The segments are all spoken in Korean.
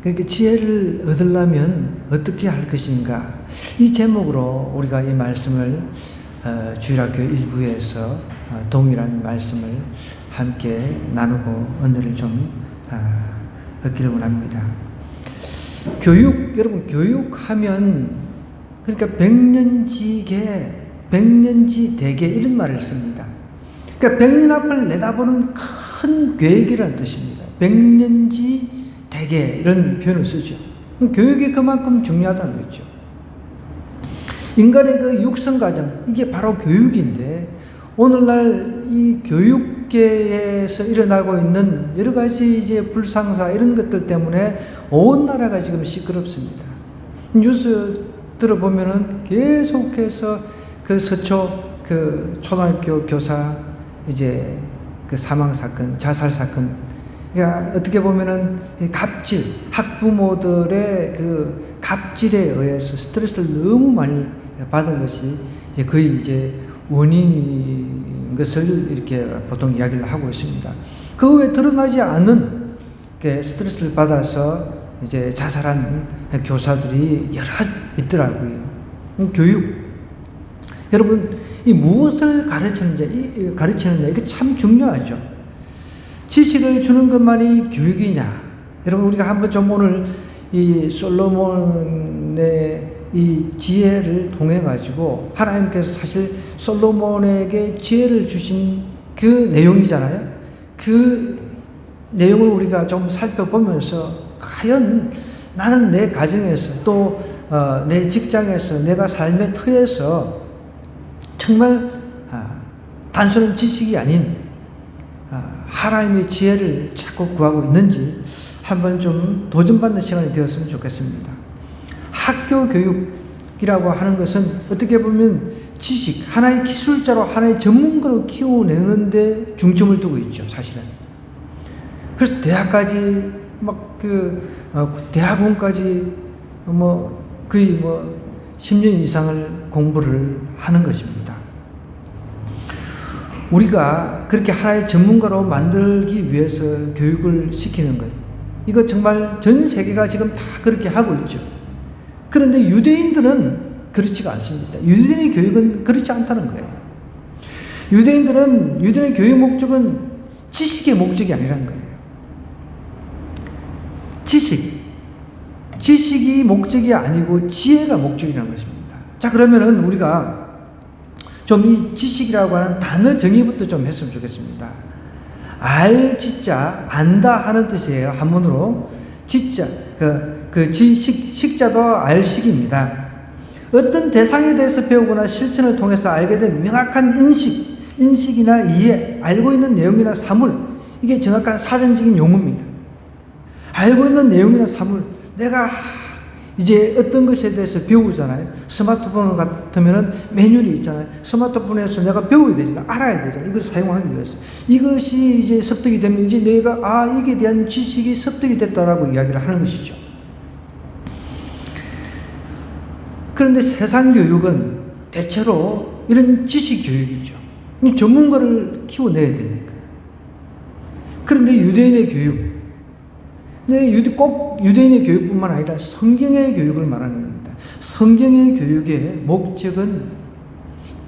그러니까 지혜를 얻으려면 어떻게 할 것인가, 이 제목으로 우리가 이 말씀을 주일학교 1부에서 동일한 말씀을 함께 나누고 은혜를 좀 얻기를 원합니다. 여러분 교육하면, 그러니까 백년지계, 백년지대계 이런 말을 씁니다. 그러니까 백년 앞을 내다보는 큰 계획이라는 뜻입니다. 백년지대계 이런 표현을 쓰죠. 교육이 그만큼 중요하다는 거죠. 인간의 그 육성 과정, 이게 바로 교육인데, 오늘날 이 교육계에서 일어나고 있는 여러 가지 이제 불상사 이런 것들 때문에 온 나라가 지금 시끄럽습니다. 뉴스 들어보면은 계속해서 그 서초 그 초등학교 교사 이제 그 사망 사건, 자살 사건, 그러니까 어떻게 보면은 갑질, 학부모들의 그 갑질에 의해서 스트레스를 너무 많이 받은 것이 이제 거의 이제 원인인 것을 이렇게 보통 이야기를 하고 있습니다. 그 외에 드러나지 않은 스트레스를 받아서 이제 자살한 교사들이 여러 있더라고요. 교육. 여러분, 이 무엇을 가르치느냐, 이게 참 중요하죠. 지식을 주는 것만이 교육이냐. 여러분, 우리가 한번 좀 오늘 이 솔로몬의 이 지혜를 통해 가지고 하나님께서 사실 솔로몬에게 지혜를 주신 그 내용이잖아요. 그 내용을 우리가 좀 살펴보면서 과연 나는 내 가정에서 또 내 직장에서 내가 삶의 터에서 정말 단순한 지식이 아닌 하나님의 지혜를 자꾸 구하고 있는지 한번 좀 도전받는 시간이 되었으면 좋겠습니다. 학교 교육이라고 하는 것은 어떻게 보면 지식, 하나의 기술자로, 하나의 전문가로 키워내는데 중점을 두고 있죠, 사실은. 그래서 대학까지 대학원까지 거의 10년 이상을 공부를 하는 것입니다. 우리가 그렇게 하나의 전문가로 만들기 위해서 교육을 시키는 것, 이거 정말 전 세계가 지금 다 그렇게 하고 있죠. 그런데 유대인들은 그렇지가 않습니다. 유대인의 교육은 그렇지 않다는 거예요. 유대인의 교육 목적은 지식의 목적이 아니라는 거예요. 지식이 목적이 아니고 지혜가 목적이라는 것입니다. 자, 그러면은 우리가 좀 이 지식이라고 하는 단어 정의부터 좀 했으면 좋겠습니다. 알지자, 안다 하는 뜻이에요. 한문으로. 지자, 식자도 알식입니다. 어떤 대상에 대해서 배우거나 실천을 통해서 알게 된 명확한 인식이나 이해, 알고 있는 내용이나 사물, 이게 정확한 사전적인 용어입니다. 알고 있는 내용이나 사물, 내가 이제 어떤 것에 대해서 배우잖아요. 스마트폰 같으면은 매뉴얼이 있잖아요. 스마트폰에서 내가 배워야 되잖아요. 알아야 되잖아요. 이걸 사용하기 위해서. 이것이 이제 습득이 되면 이제 내가 이게 대한 지식이 습득이 됐다라고 이야기를 하는 것이죠. 그런데 세상 교육은 대체로 이런 지식 교육이죠. 전문가를 키워내야 되니까. 그런데 유대인의 교육, 꼭 유대인의 교육뿐만 아니라 성경의 교육을 말하는 겁니다. 성경의 교육의 목적은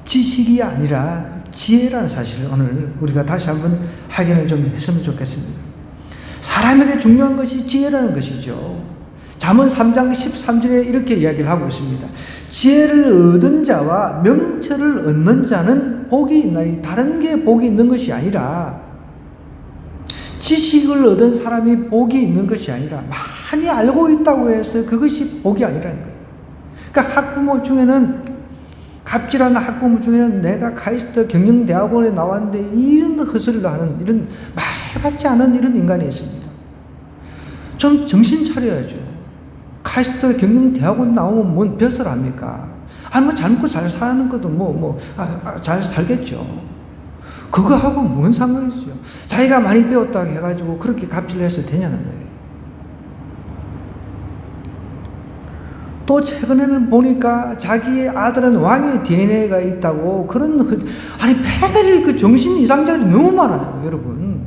지식이 아니라 지혜라는 사실을 오늘 우리가 다시 한번 확인을 좀 했으면 좋겠습니다. 사람에게 중요한 것이 지혜라는 것이죠. 잠언 3장 13절에 이렇게 이야기를 하고 있습니다. 지혜를 얻은 자와 명철을 얻는 자는 복이 있나니, 다른 게 복이 있는 것이 아니라, 지식을 얻은 사람이 복이 있는 것이 아니라 많이 알고 있다고 해서 그것이 복이 아니라는 거예요. 그러니까 학부모 중에는, 갑질하는 학부모 중에는 내가 카이스트 경영대학원에 나왔는데 이런 헛소리를 하는, 이런 말 같지 않은 이런 인간이 있습니다. 좀 정신 차려야죠. 카이스트 경영대학원 나오면 뭔 벼슬 합니까? 잘 먹고 잘 사는 것도 잘 살겠죠. 그거하고 뭔 상관이죠? 자기가 많이 배웠다고 해가지고 그렇게 갑질을 해서 되냐는 거예요. 또 최근에는 보니까 자기의 아들은 왕의 DNA가 있다고 패배를 그 정신 이상자들이 너무 많아요, 여러분.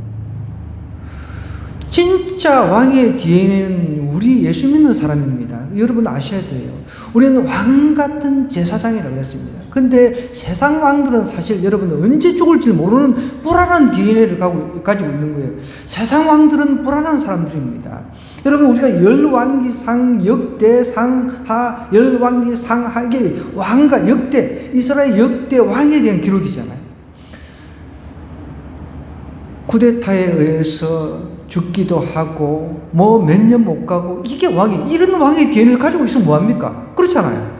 진짜 왕의 DNA는 우리 예수 믿는 사람입니다. 여러분 아셔야 돼요. 우리는 왕 같은 제사장이라고 했습니다. 근데 세상 왕들은 사실 여러분 언제 죽을지 모르는 불안한 DNA를 가지고 있는 거예요. 세상 왕들은 불안한 사람들입니다. 여러분 우리가 열왕기상, 역대상하, 열왕기상하 이게 왕과 역대, 이스라엘 역대 왕에 대한 기록이잖아요. 쿠데타에 의해서 죽기도 하고 뭐 몇 년 못 가고 이게 왕이 이런 왕의 DNA를 가지고 있으면 뭐합니까? 그렇잖아요.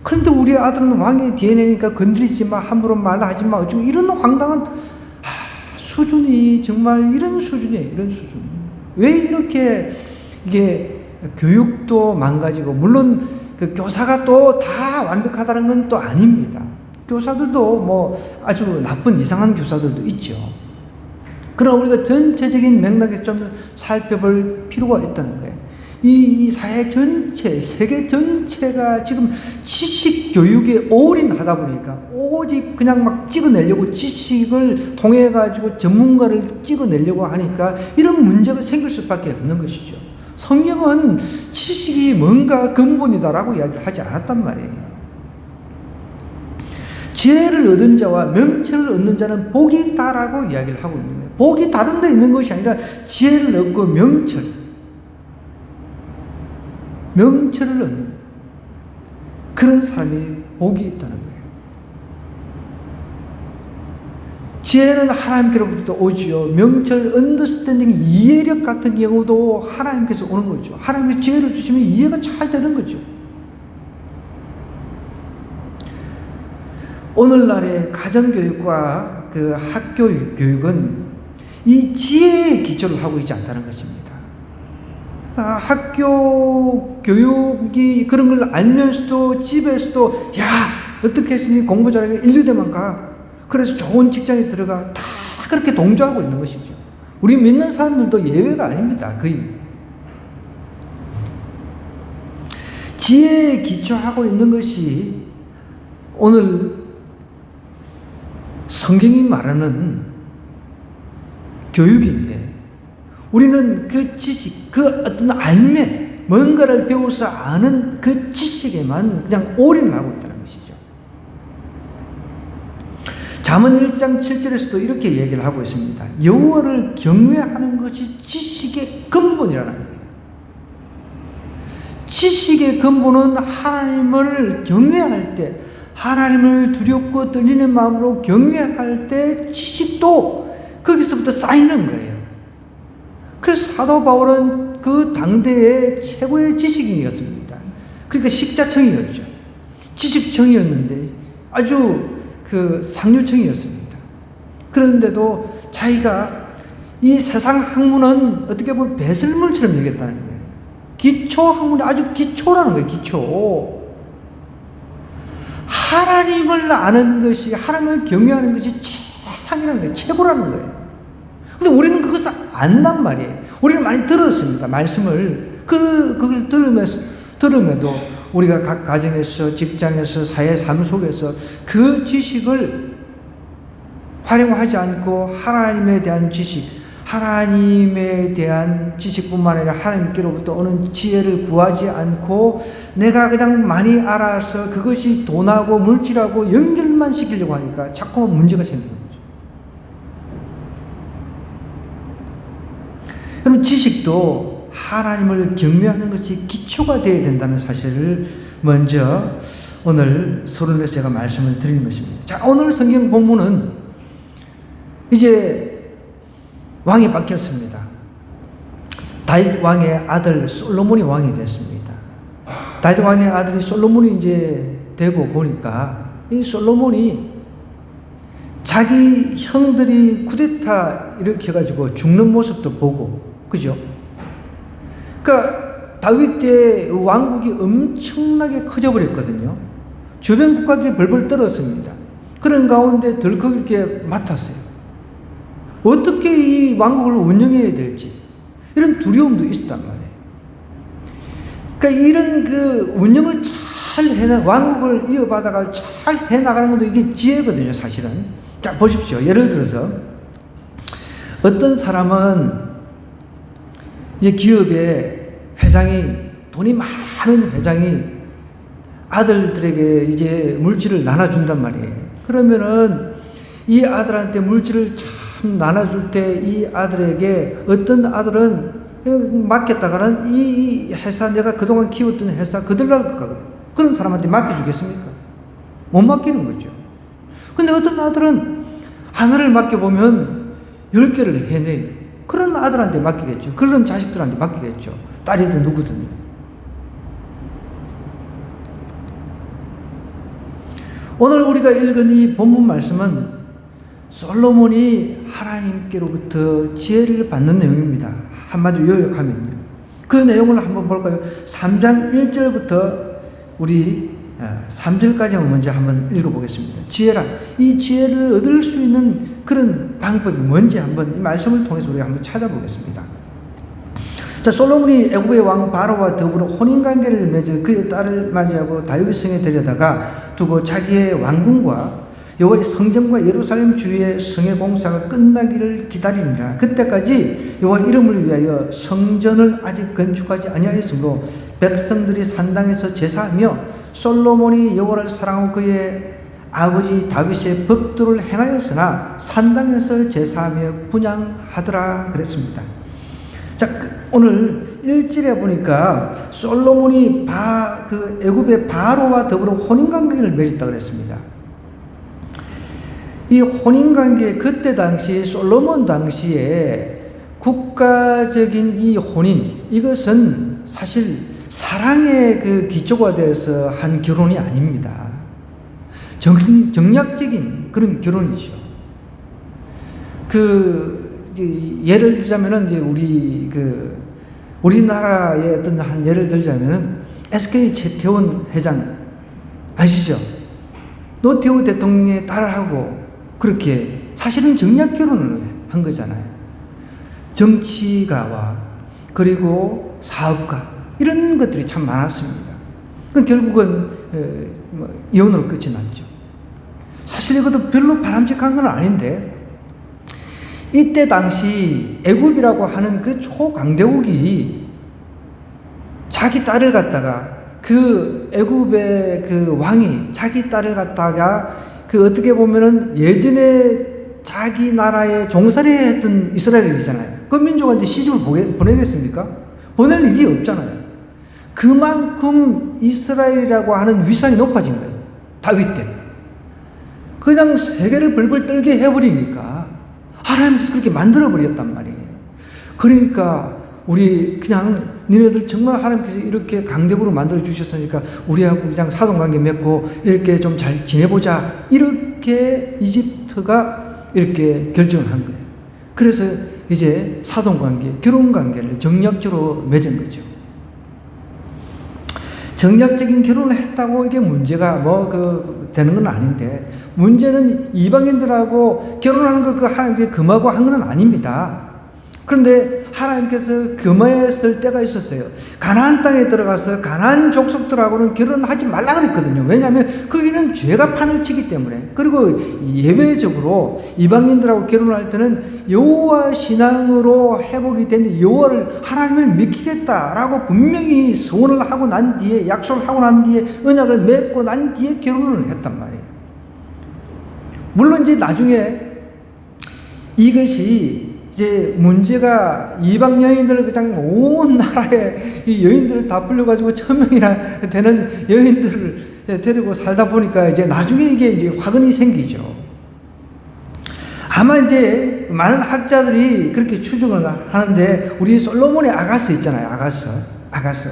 그런데 우리 아들은 왕의 DNA니까 건드리지 마, 함부로 말하지 마, 어쩌고 이런 황당한 수준이 정말 이런 수준이에요. 이런 수준. 왜 이렇게 이게 교육도 망가지고 물론 그 교사가 또 다 완벽하다는 건 또 아닙니다. 교사들도 뭐 아주 나쁜 이상한 교사들도 있죠. 그러나 우리가 전체적인 맥락에서 좀 살펴볼 필요가 있다는 거예요. 이 사회 전체, 세계 전체가 지금 지식 교육에 올인하다 보니까 오직 그냥 막 찍어내려고 지식을 통해 가지고 전문가를 찍어내려고 하니까 이런 문제가 생길 수밖에 없는 것이죠. 성경은 지식이 뭔가 근본이다라고 이야기를 하지 않았단 말이에요. 지혜를 얻은 자와 명철을 얻는 자는 복이 있다라고 이야기를 하고 있는 거예요. 복이 다른 데 있는 것이 아니라 지혜를 얻고 명철을 얻는 그런 사람이 복이 있다는 거예요. 지혜는 하나님께로부터 오지요. 명철, 언더스탠딩, 이해력 같은 경우도 하나님께서 오는 거죠. 하나님께 지혜를 주시면 이해가 잘 되는 거죠. 오늘날의 가정교육과 그 학교 교육은 이 지혜의 기초를 하고 있지 않다는 것입니다. 학교 교육이 그런 걸 알면서도 집에서도 야 어떻게 했으니 공부 잘하게 인류대만 가. 그래서 좋은 직장에 들어가. 다 그렇게 동조하고 있는 것이죠. 우리 믿는 사람들도 예외가 아닙니다. 거의. 지혜에 기초하고 있는 것이 오늘 성경이 말하는 교육인데 우리는 그 지식, 그 어떤 알매, 뭔가를 배워서 아는 그 지식에만 그냥 올인을 하고 있다는 것이죠. 잠언 1장 7절에서도 이렇게 얘기를 하고 있습니다. 여호와를 경외하는 것이 지식의 근본이라는 거예요. 지식의 근본은 하나님을 경외할 때, 하나님을 두렵고 떨리는 마음으로 경외할 때 지식도 거기서부터 쌓이는 거예요. 그래서 사도 바울은 그 당대의 최고의 지식인이었습니다. 그러니까 식자청이었죠. 지식청이었는데 아주 그 상류청이었습니다. 그런데도 자기가 이 세상 학문은 어떻게 보면 배설물처럼 여겼다는 거예요. 기초 학문이 아주 기초라는 거예요. 기초. 하나님을 아는 것이, 하나님을 경외하는 것이 최상이라는 거예요. 최고라는 거예요. 근데 우리는 그것을 안단 말이에요. 우리는 많이 들었습니다. 말씀을. 그걸 들음에도 우리가 각 가정에서, 직장에서, 사회 삶 속에서 그 지식을 활용하지 않고 하나님에 대한 지식, 하나님에 대한 지식뿐만 아니라 하나님께로부터 오는 지혜를 구하지 않고 내가 그냥 많이 알아서 그것이 돈하고 물질하고 연결만 시키려고 하니까 자꾸만 문제가 생기는 거죠. 여러분, 지식도 하나님을 경외하는 것이 기초가 되어야 된다는 사실을 먼저 오늘 서론에서 제가 말씀을 드리는 것입니다. 자, 오늘 성경 본문은 이제 왕이 바뀌었습니다. 다윗 왕의 아들 솔로몬이 왕이 됐습니다. 다윗 왕의 아들이 솔로몬이 이제 되고 보니까 이 솔로몬이 자기 형들이 쿠데타 일으켜가지고 죽는 모습도 보고, 그죠? 그러니까 다윗 때 왕국이 엄청나게 커져버렸거든요. 주변 국가들이 벌벌 떨었습니다. 그런 가운데 덜컥 이렇게 맡았어요. 어떻게 이 왕국을 운영해야 될지 이런 두려움도 있었단 말이에요. 그러니까 이런 그 운영을 잘 왕국을 이어받아가 잘 해나가는 것도 이게 지혜거든요, 사실은. 자, 보십시오. 예를 들어서 어떤 사람은 기업의 회장이, 돈이 많은 회장이 아들들에게 이제 물질을 나눠준단 말이에요. 그러면은 이 아들한테 물질을 참 나눠줄 때 이 아들에게 어떤 아들은 맡겼다가는 이 회사, 내가 그동안 키웠던 회사 그들 날 것 같거든. 그런 사람한테 맡겨주겠습니까? 못 맡기는 거죠. 근데 어떤 아들은 하나를 맡겨보면 10개를 해내요. 그런 아들한테 맡기겠죠. 그런 자식들한테 맡기겠죠. 딸이든 누구든. 오늘 우리가 읽은 이 본문 말씀은 솔로몬이 하나님께로부터 지혜를 받는 내용입니다. 한마디로 요약하면요. 그 내용을 한번 볼까요? 3장 1절부터 우리 3절까지 먼저 한번 읽어보겠습니다. 지혜란, 이 지혜를 얻을 수 있는 그런 방법이 뭔지 한번 이 말씀을 통해서 우리가 한번 찾아보겠습니다. 자, 솔로몬이 애굽의 왕 바로와 더불어 혼인관계를 맺어 그의 딸을 맞이하고 다윗 성에 데려다가 두고 자기의 왕궁과 여호와의 성전과 예루살렘 주위의 성의 공사가 끝나기를 기다리니라. 그때까지 여호와 이름을 위하여 성전을 아직 건축하지 아니하였으므로 백성들이 산당에서 제사하며 솔로몬이 여호와를 사랑하고 그의 아버지 다윗의 법도를 행하였으나 산당에서 제사하며 분향하더라 그랬습니다. 자, 오늘 1절에 보니까 솔로몬이 애굽의 바로와 더불어 혼인관계를 맺었다 그랬습니다. 이 혼인관계, 그때 당시 솔로몬 당시에 국가적인 이 혼인, 이것은 사실 사랑의 그 기초가 되어서 한 결혼이 아닙니다. 정략적인 그런 결혼이죠. 예를 들자면은 이제 우리나라의 어떤 한 예를 들자면은 SK 최태원 회장 아시죠? 노태우 대통령의 딸하고 그렇게 사실은 정략 결혼을 한 거잖아요. 정치가와 그리고 사업가 이런 것들이 참 많았습니다. 결국은 이혼으로 끝이 났죠. 사실 이것도 별로 바람직한 건 아닌데 이때 당시 애굽이라고 하는 그 초강대국이 자기 딸을 갖다가 그 애굽의 그 왕이 자기 딸을 갖다가 어떻게 보면은 예전에 자기 나라에 종살이 했던 이스라엘이잖아요. 그 민족한테 시집을 보내겠습니까? 보낼 일이 없잖아요. 그만큼 이스라엘이라고 하는 위상이 높아진 거예요. 다윗 때문에. 그냥 세계를 벌벌 떨게 해버리니까 하나님께서 그렇게 만들어버렸단 말이에요. 그러니까 우리 그냥 니네들 정말 하나님께서 이렇게 강대국으로 만들어 주셨으니까 우리하고 그냥 사돈관계 맺고 이렇게 좀 잘 지내보자, 이렇게 이집트가 이렇게 결정을 한 거예요. 그래서 이제 사돈관계, 결혼관계를 정략적으로 맺은 거죠. 정략적인 결혼을 했다고 이게 문제가 되는 건 아닌데, 문제는 이방인들하고 결혼하는 거 하나님께 금하고 한 건 아닙니다. 그런데 하나님께서 금했을 때가 있었어요. 가나안 땅에 들어가서 가나안 족속들하고는 결혼하지 말라 그랬거든요. 왜냐하면 거기는 죄가 판을 치기 때문에. 그리고 예외적으로 이방인들하고 결혼할 때는 여호와 신앙으로 회복이 되는데 여호와를 하나님을 믿기겠다라고 분명히 서원을 하고 난 뒤에, 약속을 하고 난 뒤에, 언약을 맺고 난 뒤에 결혼을 했단 말이에요. 물론 이제 나중에 이것이 이제 문제가 이방 여인들을 그냥 온 나라에 이 여인들을 다 불려가지고 1000명이나 되는 여인들을 데리고 살다 보니까 이제 나중에 이게 화근이 생기죠. 아마 이제 많은 학자들이 그렇게 추정을 하는데, 우리 솔로몬의 아가스 있잖아요. 아가스.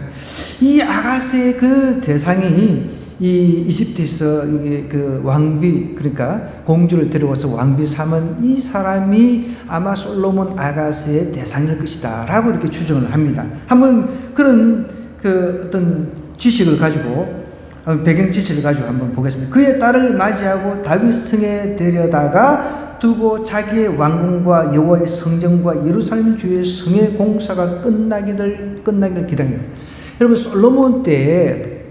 이 아가스의 그 대상이 이 이집트에서 그 왕비, 그러니까 공주를 데려와서 왕비 삼은 이 사람이 아마 솔로몬 아가스의 대상일 것이다 라고 이렇게 추정을 합니다. 한번 그런 어떤 지식을 가지고, 배경 지식을 가지고 한번 보겠습니다. 그의 딸을 맞이하고 다윗 성에 데려다가 두고 자기의 왕궁과 여호와의 성전과 예루살렘 주의 성의 공사가 끝나기를 기다립니다. 여러분, 솔로몬 때에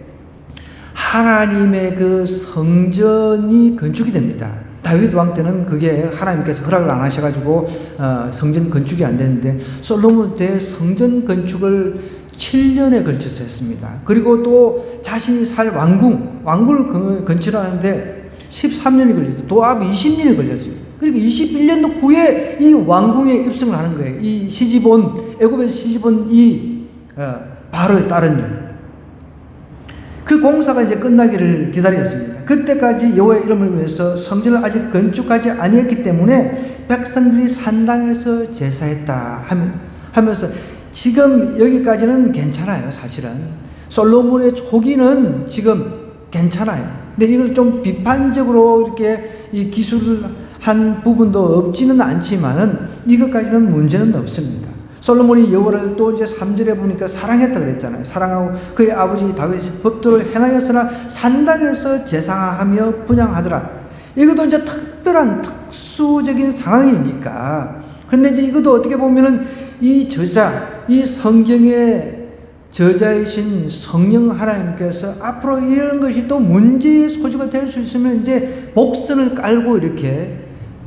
하나님의 그 성전이 건축이 됩니다. 다윗 왕 때는 그게 하나님께서 허락을 안 하셔가지고 성전 건축이 안 됐는데 솔로몬 때 성전 건축을 7년에 걸쳐서 했습니다. 그리고 또 자신이 살 왕궁을 건축하는데 13년이 걸렸어요. 도합 20년이 걸렸어요. 그리고 21년 후에 이 왕궁에 입성을 하는 거예요. 이 시지본, 애굽의 시지본 이 바로의 딸은요. 그 공사가 이제 끝나기를 기다렸습니다. 그때까지 여호와의 이름을 위해서 성전을 아직 건축하지 아니했기 때문에 백성들이 산당에서 제사했다 하면서 지금 여기까지는 괜찮아요. 사실은 솔로몬의 초기는 지금 괜찮아요. 근데 이걸 좀 비판적으로 이렇게 이 기술을 한 부분도 없지는 않지만은 이것까지는 문제는 없습니다. 솔로몬이 여호와를 또 이제 3절에 보니까 사랑했다 그랬잖아요. 사랑하고 그의 아버지 다윗의 법도를 행하였으나 산당에서 제사하며 분향하더라. 이것도 이제 특별한 특수적인 상황이니까. 그런데 이제 이것도 어떻게 보면은 이 저자, 이 성경의 저자이신 성령 하나님께서 앞으로 이런 것이 또 문제의 소지가 될 수 있으면 이제 복선을 깔고 이렇게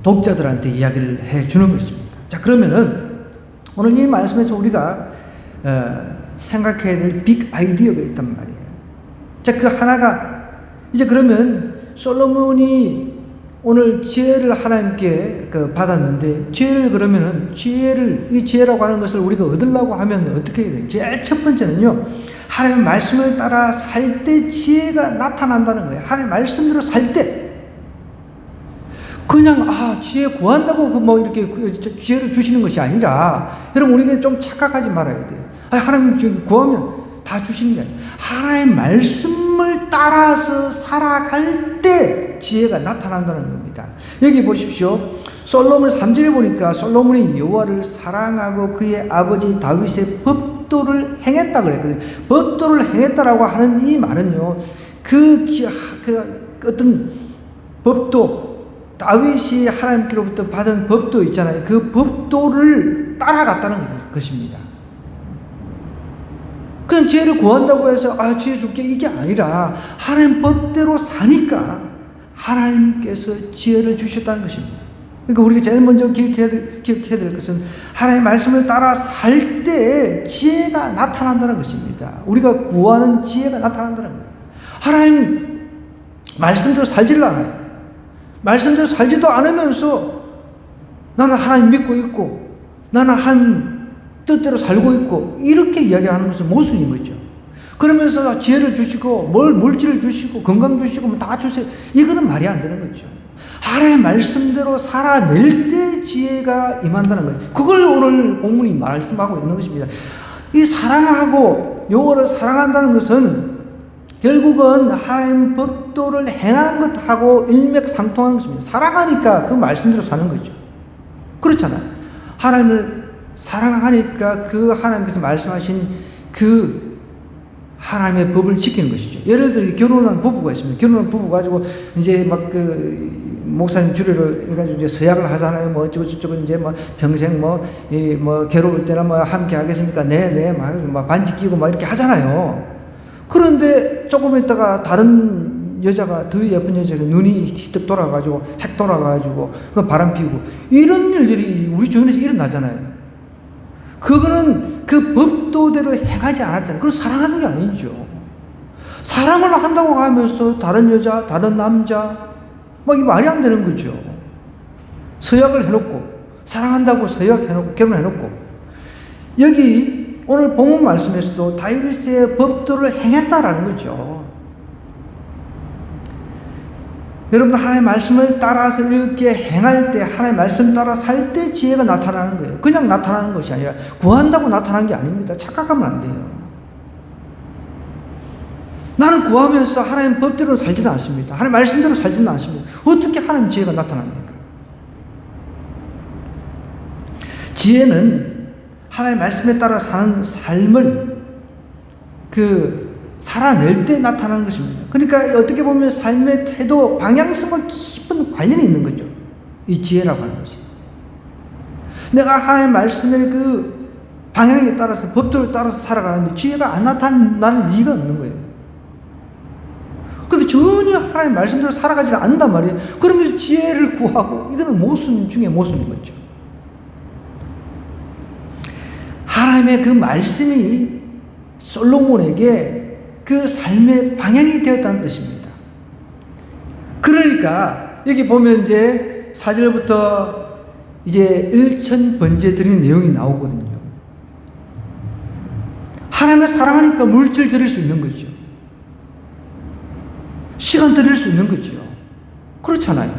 독자들한테 이야기를 해 주는 것입니다. 자, 그러면은 오늘 이 말씀에서 우리가 생각해야 될 빅 아이디어가 있단 말이에요. 자, 그 하나가 이제 그러면 솔로몬이 오늘 지혜를 하나님께 받았는데 지혜를 그러면은 이 지혜라고 하는 것을 우리가 얻으려고 하면 어떻게 해야 돼요? 제일 첫 번째는요, 하나님의 말씀을 따라 살 때 지혜가 나타난다는 거예요. 하나님의 말씀대로 살 때. 그냥 지혜 구한다고 뭐 이렇게 지혜를 주시는 것이 아니라, 여러분 우리가 좀 착각하지 말아야 돼요. 하나님 구하면 다 주시는 게 아니에요. 하나님의 말씀을 따라서 살아갈 때 지혜가 나타난다는 겁니다. 여기 보십시오. 솔로몬 3절에 보니까 솔로몬이 여호와를 사랑하고 그의 아버지 다윗의 법도를 행했다 그랬거든요. 법도를 행했다라고 하는 이 말은요, 그 어떤 법도, 다윗이 하나님께로부터 받은 법도 있잖아요. 그 법도를 따라갔다는 것입니다. 그냥 지혜를 구한다고 해서 지혜 줄게 이게 아니라 하나님 법대로 사니까 하나님께서 지혜를 주셨다는 것입니다. 그러니까 우리가 제일 먼저 기억해야 될 것은 하나님의 말씀을 따라 살 때 지혜가 나타난다는 것입니다. 우리가 구하는 지혜가 나타난다는 거예요. 하나님 말씀대로 살지를 않아요. 말씀대로 살지도 않으면서 나는 하나님 믿고 있고 나는 하나님 뜻대로 살고 있고 이렇게 이야기하는 것은 모순인 거죠. 그러면서 지혜를 주시고 물질을 주시고 건강 주시고 다 주세요. 이거는 말이 안 되는 거죠. 하나님의 말씀대로 살아낼 때 지혜가 임한다는 거예요. 그걸 오늘 본문이 말씀하고 있는 것입니다. 이 사랑하고 여호와를 사랑한다는 것은 결국은 하나님 법도를 행하는 것하고 일맥상통하는 것입니다. 사랑하니까 그 말씀대로 사는 거죠. 그렇잖아요. 하나님을 사랑하니까 그 하나님께서 말씀하신 그 하나님의 법을 지키는 것이죠. 예를 들어 결혼한 부부가 있습니다. 결혼한 부부 가지고 이제 막 목사님 주례로 해가지고 이제 서약을 하잖아요. 뭐 어쩌고 이제 뭐 평생 괴로울 때나 함께 하겠습니까? 네, 막 반지 끼고 막 이렇게 하잖아요. 그런데 조금 있다가 다른 여자가, 더 예쁜 여자가 눈이 휘떡 돌아가지고 핵 돌아가지고 바람 피우고 이런 일들이 우리 주변에서 일어나잖아요. 그거는 그 법도대로 행하지 않았잖아요. 그걸 사랑하는 게 아니죠. 사랑을 한다고 하면서 다른 여자, 다른 남자 이 말이 안 되는 거죠. 서약을 해놓고 사랑한다고 서약해놓고 결혼해놓고 여기 오늘 본문 말씀에서도 다윗의 법도를 행했다라는 거죠. 여러분들 하나님의 말씀을 따라서 이렇게 행할 때, 하나님의 말씀 따라 살 때 지혜가 나타나는 거예요. 그냥 나타나는 것이 아니라 구한다고 나타나는 게 아닙니다. 착각하면 안 돼요. 나는 구하면서 하나님 법대로 살지는 않습니다. 하나님 말씀대로 살지는 않습니다. 어떻게 하나님 지혜가 나타납니까? 지혜는 하나님의 말씀에 따라 사는 삶을 살아낼 때 나타나는 것입니다. 그러니까 어떻게 보면 삶의 태도, 방향성과 깊은 관련이 있는 거죠. 이 지혜라고 하는 것이. 내가 하나님의 말씀의 그 방향에 따라서, 법도를 따라서 살아가는데 지혜가 안 나타나는 이유가 없는 거예요. 근데 전혀 전혀 하나님의 말씀대로 살아가지 않는단 말이에요. 그러면 지혜를 구하고, 이거는 모순 중에 모순인 거죠. 하나님의 그 말씀이 솔로몬에게 그 삶의 방향이 되었다는 뜻입니다. 그러니까 여기 보면 이제 4절부터 이제 일천번제 드리는 내용이 나오거든요. 하나님을 사랑하니까 물질 드릴 수 있는 거죠. 시간 드릴 수 있는 거죠. 그렇잖아요.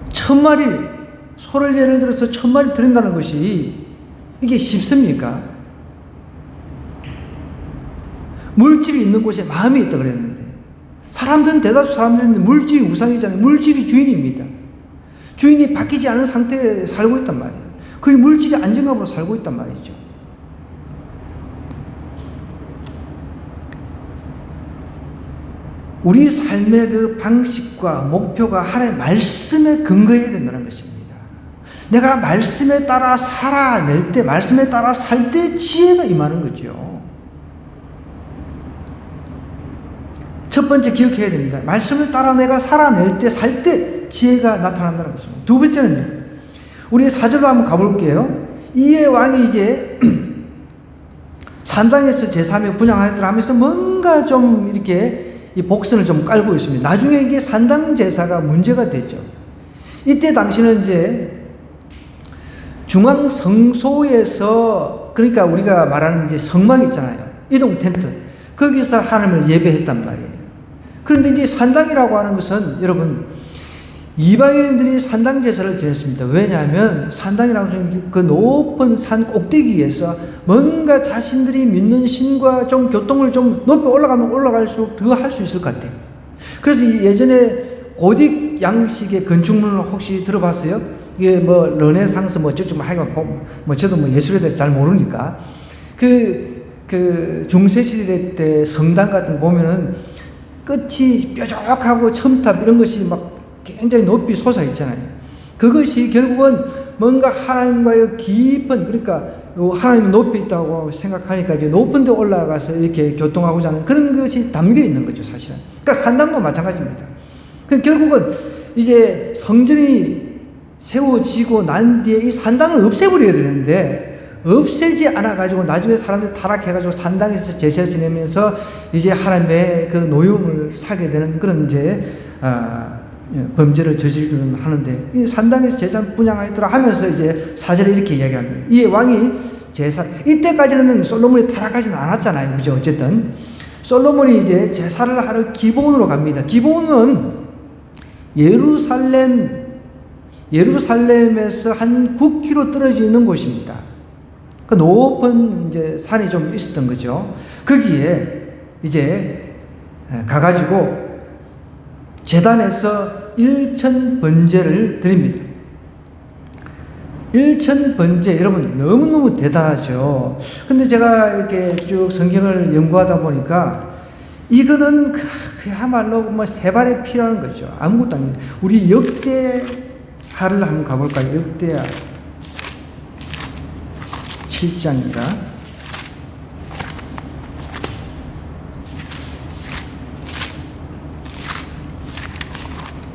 1000마리, 소를 예를 들어서 1000마리 드린다는 것이 이게 쉽습니까? 물질이 있는 곳에 마음이 있다 그랬는데, 사람들은, 대다수 사람들은 물질이 우상이잖아요. 물질이 주인입니다. 주인이 바뀌지 않은 상태에 살고 있단 말이에요. 그 물질이 안정감으로 살고 있단 말이죠. 우리 삶의 그 방식과 목표가 하나님의 말씀에 근거해야 된다는 것입니다. 내가 말씀에 따라 살아낼 때, 말씀에 따라 살 때 지혜가 임하는 거죠. 첫 번째 기억해야 됩니다. 말씀을 따라 내가 살아낼 때, 살 때 지혜가 나타난다는 것입니다. 두 번째는요, 우리 4절로 한번 가볼게요. 이에 왕이 이제 산당에서 제3의 분향하였더라 하면서 뭔가 좀 이렇게 이 복선을 좀 깔고 있습니다. 나중에 이게 산당 제사가 문제가 되죠. 이때 당시는 이제 중앙 성소에서, 그러니까 우리가 말하는 이제 성막 있잖아요. 이동 텐트. 거기서 하나님을 예배했단 말이에요. 그런데 이제 산당이라고 하는 것은 여러분, 이방인들이 산당 제사를 지냈습니다. 왜냐하면 산당이라고 하는 그 높은 산 꼭대기에서 뭔가 자신들이 믿는 신과 좀 교통을 좀 높이 올라가면 올라갈수록 더 할 수 있을 것 같아요. 그래서 예전에 고딕 양식의 건축물을 혹시 들어봤어요? 이게 뭐 르네상스 뭐 저쪽 하여간 뭐 저도 뭐 예술에 대해서 잘 모르니까 그 중세 시대 때 성당 같은 거 보면은 끝이 뾰족하고 첨탑 이런 것이 막 굉장히 높이 솟아 있잖아요. 그것이 결국은 뭔가 하나님과의 깊은, 그러니까 하나님이 높이 있다고 생각하니까 이제 높은 데 올라가서 이렇게 교통하고자 하는 그런 것이 담겨 있는 거죠, 사실은. 그러니까 산당도 마찬가지입니다. 결국은 이제 성전이 세워지고 난 뒤에 이 산당을 없애버려야 되는데, 없애지 않아가지고 나중에 사람들이 타락해가지고 산당에서 제사를 지내면서 이제 하나님의 그 노여움을 사게 되는 그런 이제 범죄를 저지르기는 하는데, 이 산당에서 제사를 분향하였더라 하면서 이제 4절에 이렇게 이야기합니다. 이 왕이 제사, 이때까지는 솔로몬이 타락하지는 않았잖아요. 그죠? 어쨌든 솔로몬이 이제 제사를 하러 기브온으로 갑니다. 기브온은 예루살렘에서 한 9km 떨어져 있는 곳입니다. 그 높은 이제 산이 좀 있었던 거죠. 거기에 이제 가가지고 제단에서 1000번제를 드립니다. 1000번제, 여러분 너무너무 대단하죠. 근데 제가 이렇게 쭉 성경을 연구하다 보니까 이거는 그야말로 뭐 세 발에 피라는 거죠. 아무것도 아닙니다. 우리 역대하를 한번 가볼까요? 역대하 7장입니다.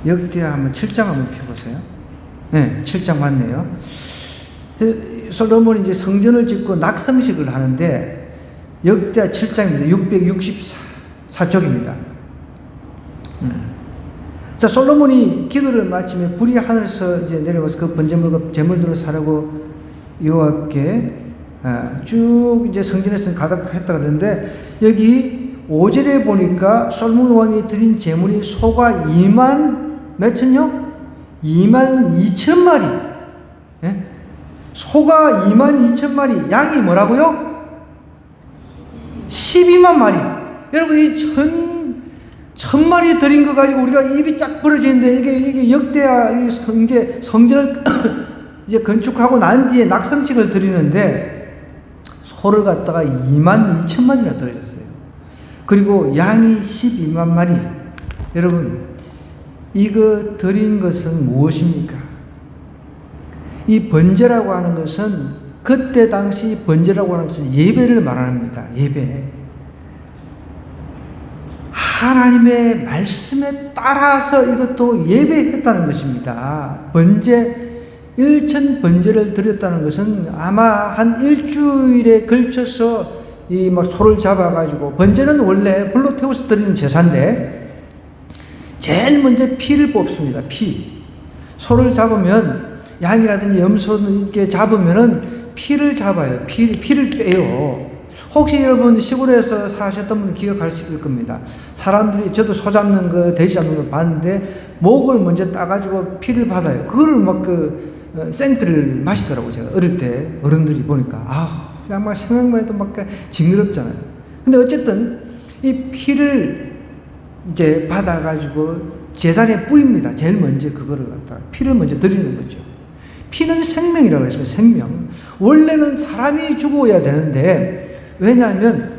역대하 한번 7장 한번 펴보세요. 네, 7장 맞네요. 솔로몬이 이제 성전을 짓고 낙성식을 하는데 역대하 7장입니다. 664쪽입니다. 자, 솔로몬이 기도를 마치며 불이 하늘에서 이제 내려와서 그 번제물과 제물들을 사려고 여호와께 쭉 이제 성전에서 가득했다 그러는데, 여기 5절에 보니까 솔로몬 왕이 드린 제물이 소가 2만 몇 천요? 2만 2천 마리. 예? 소가 2만 2천 마리, 양이 뭐라고요? 12만 마리. 여러분, 이 1000마리 드린 거 가지고 우리가 입이 쫙 벌어지는데, 이게 역대하 성전을 이제 건축하고 난 뒤에 낙성식을 드리는데 소를 갖다가 2만 2천 마리나 드렸어요. 그리고 양이 12만 마리. 여러분, 이거 드린 것은 무엇입니까? 이 번제라고 하는 것은, 그때 당시 번제라고 하는 것은 예배를 말합니다. 예배. 하나님의 말씀에 따라서 이것도 예배했다는 것입니다. 일천 번제를 드렸다는 것은 아마 한 일주일에 걸쳐서 소를 잡아가지고, 번제는 원래 불로 태워서 드리는 제사인데 제일 먼저 피를 뽑습니다. 소를 잡으면, 양이라든지 염소는 이렇게 잡으면은 피를 잡아요. 피를 빼요. 혹시 여러분 시골에서 사셨던 분들 기억하실 겁니다. 사람들이, 저도 소 잡는 거, 돼지 잡는 거 봤는데 목을 먼저 따가지고 피를 받아요. 그걸 생피를 마시더라고요. 제가 어릴 때 어른들이 보니까 그냥 막 생각만 해도 막 징그럽잖아요. 근데 어쨌든 이 피를 이제 받아가지고 제단에 뿌립니다. 제일 먼저 그거를 갖다가 피를 먼저 드리는 거죠. 피는 생명이라고 했습니다. 생명. 원래는 사람이 죽어야 되는데, 왜냐하면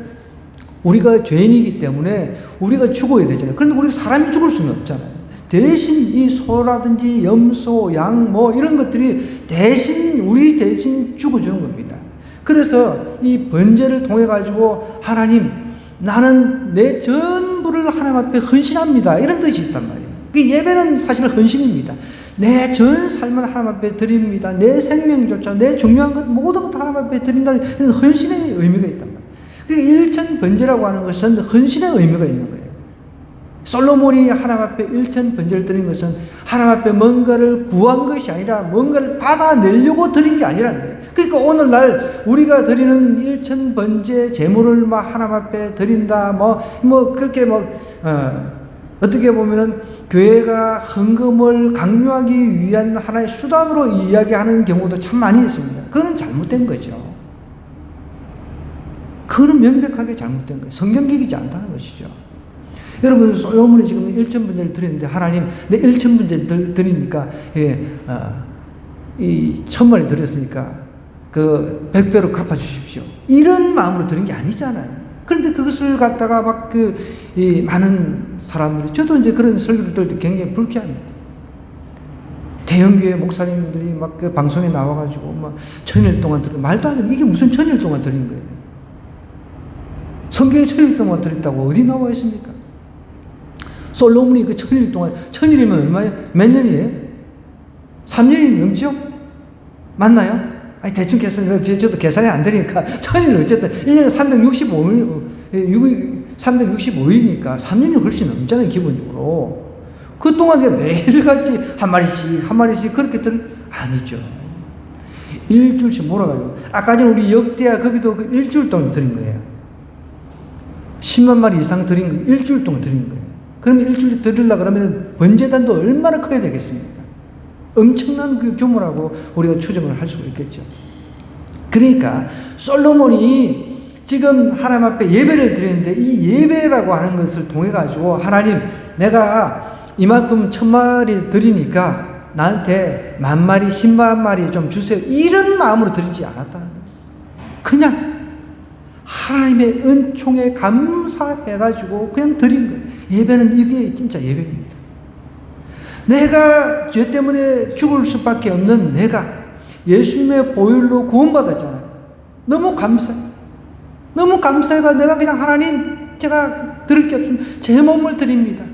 우리가 죄인이기 때문에 우리가 죽어야 되잖아요. 그런데 우리가 사람이 죽을 수는 없잖아요. 대신 이 소라든지 염소, 양 이런 것들이 우리 대신 죽어주는 겁니다. 그래서 이 번제를 통해 가지고 하나님, 나는 내 전부를 하나님 앞에 헌신합니다, 이런 뜻이 있단 말이에요. 그 예배는 사실 헌신입니다. 내 전 삶을 하나님 앞에 드립니다. 내 생명조차, 내 중요한 것 모든 것 하나님 앞에 드린다는 이런 헌신의 의미가 있단 말이에요. 그 일천 번제라고 하는 것은 헌신의 의미가 있는 거예요. 솔로몬이 하나님 앞에 일천 번제를 드린 것은 하나님 앞에 뭔가를 구한 것이 아니라 뭔가를 받아내려고 드린 게 아니라는 거예요. 그러니까 오늘날 우리가 드리는 일천 번제 제물을 하나님 앞에 드린다, 그렇게 어떻게 보면은 교회가 헌금을 강요하기 위한 하나의 수단으로 이야기하는 경우도 참 많이 있습니다. 그건 잘못된 거죠. 그건 명백하게 잘못된 거예요. 성경적이지 않다는 것이죠. 여러분, 솔로몬이 지금 1,000번제를 드렸는데, 하나님, 내 1,000번제를 드리니까, 이 1,000마리 드렸으니까, 100배로 갚아주십시오. 이런 마음으로 드린 게 아니잖아요. 그런데 그것을 갖다가 많은 사람들이, 저도 이제 그런 설교를 들을 때 굉장히 불쾌합니다. 대형교회 목사님들이 방송에 나와가지고, 1,000일 동안 드린, 말도 안 되는, 이게 무슨 1,000일 동안 드린 거예요? 성경에 1,000일 동안 드렸다고 어디 나와 있습니까? 솔로몬이 1,000일 동안, 1,000일이면 얼마예요? 몇 년이에요? 3년이 넘죠? 맞나요? 대충 저도 계산이 안 되니까, 1,000일은 어쨌든 1년에 365일이니까 3년이 훨씬 넘잖아요, 기본적으로. 그 동안 매일같이 한 마리씩 그렇게 아니죠. 일주일씩 몰아가지고. 아까 전에 우리 역대야, 거기도 일주일 동안 드린 거예요. 10만 마리 이상 드린 거, 일주일 동안 드린 거예요. 그러면 일주일 드리려고 그러면 번제단도 얼마나 커야 되겠습니까? 엄청난 규모라고 우리가 추정을 할 수가 있겠죠. 그러니까 솔로몬이 지금 하나님 앞에 예배를 드리는데, 이 예배라고 하는 것을 통해 가지고 하나님, 내가 이만큼 1,000마리 드리니까 나한테 10,000마리, 10만 마리 좀 주세요, 이런 마음으로 드리지 않았다는 거예요. 그냥 하나님의 은총에 감사해가지고 그냥 드린 거예요. 예배는 이게 진짜 예배입니다. 내가 죄 때문에 죽을 수밖에 없는 내가 예수님의 보혈로 구원받았잖아요. 너무 감사해요. 너무 감사해가 내가 그냥 하나님, 제가 드릴 게 없으면 제 몸을 드립니다.